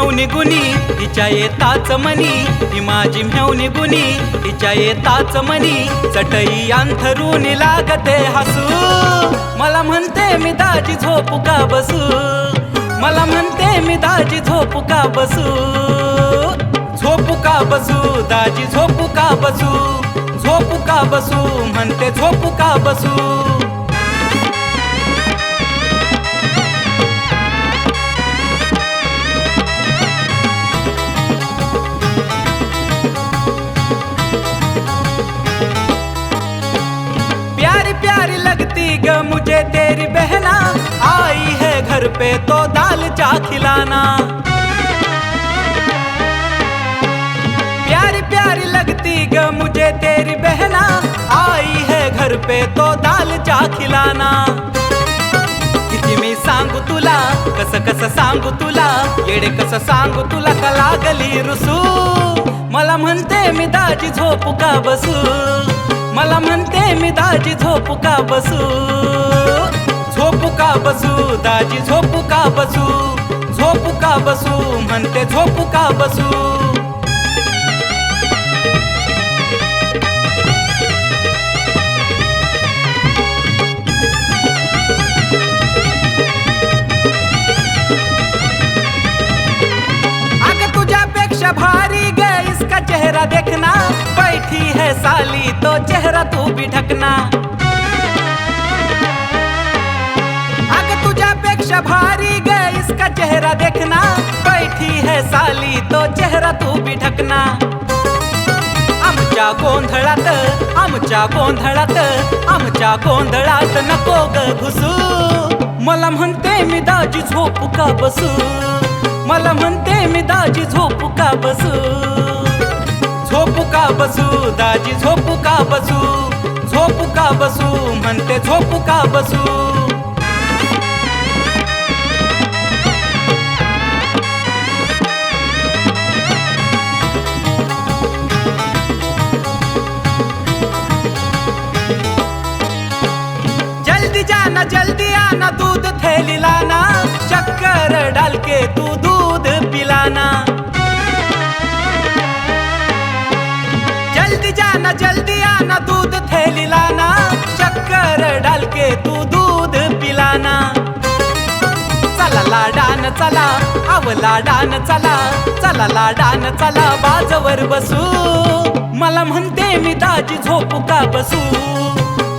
मेवणी गुणी हिच्या येताच मनी, ही माझी मेवणी गुणी हिच्या येताच मनी, चटई अंथरून लागते हसू, मला म्हणते मी दाजी झोपू का बसू, मला म्हणते मी दाजी झोपू का बसू, झोपू का बसू दाजी झोपू का बसू, झोपू का बसू म्हणते झोपू का बसू। प्यारी प्यारी लगती ग मुझे तेरी बहना, आई है घर पे तो दाल चा खिलाना, प्यारी प्यारी लगती ग मुझे तेरी बहना, आई है घर पे तो दाल चा खिलाना। किती मी सांगू तुला कस कस सांगू तुला, येडे कस सांगू तुला का लागली रुसू, मला म्हणते मी दाजी झोपू का बसू, मला म्हणते मी दाजी झोपू का बसू, झोपू का बसू दाजी झोपू का बसू, झोपू का बसू म्हणते झोपू का बसू। भारी गए इसका चेहरा देखना, बैठी है साली तो चेहरा तू भी ढकना, अगर तुझ्यापेक्षा भारी गए इसका चेहरा देखना, बैठी है साली तो चेहरा तू भी ढकना। आमच्या गोंधळात आमच्या गोंधळात आमच्या गोंधळात नको ग घुसू, मला म्हणते मी दाजी झोपू का बसू, मला म्हणते मी दाजी झोपू का बसू, झोपू का बसू दाजी झोपू का बसू, झोपू का बसू म्हणते झोपू का बसू। जल्दी आना दूध थैली लाना, शक्कर डाल के तू दूध पिलाना, जल्दी आना दूध थैली लाना, शक्कर डाल के तू दूध पिलाना। चला लाडान चला अव लाडान चला, चला लाडान चला बाजवर बसू, मला म्हणते मी दाजी झोपू का बसू,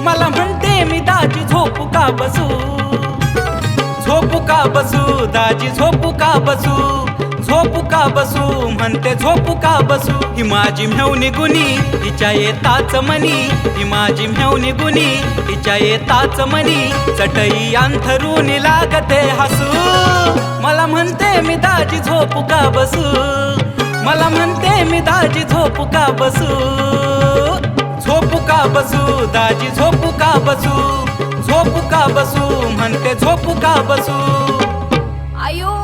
मला म्हणते मी दाजी झोपू का बसू, झोपू का बसू दाजी झोपू का बसू, झोपू का बसू म्हणते झोपू का बसू। ही माझी मेवणी गुणी हिच्या येताच मनी, ही माझी मेवणी गुणी हिच्या येताच मनी, चटई अंथरून लागते हसू, मला म्हणते मी दाजी झोपू का बसू, मला म्हणते मी दाजी झोपू का बसू, झोपू का बसू दाजी झोपू का बसू, झोपू का बसू म्हणते झोपू का बसू। आयो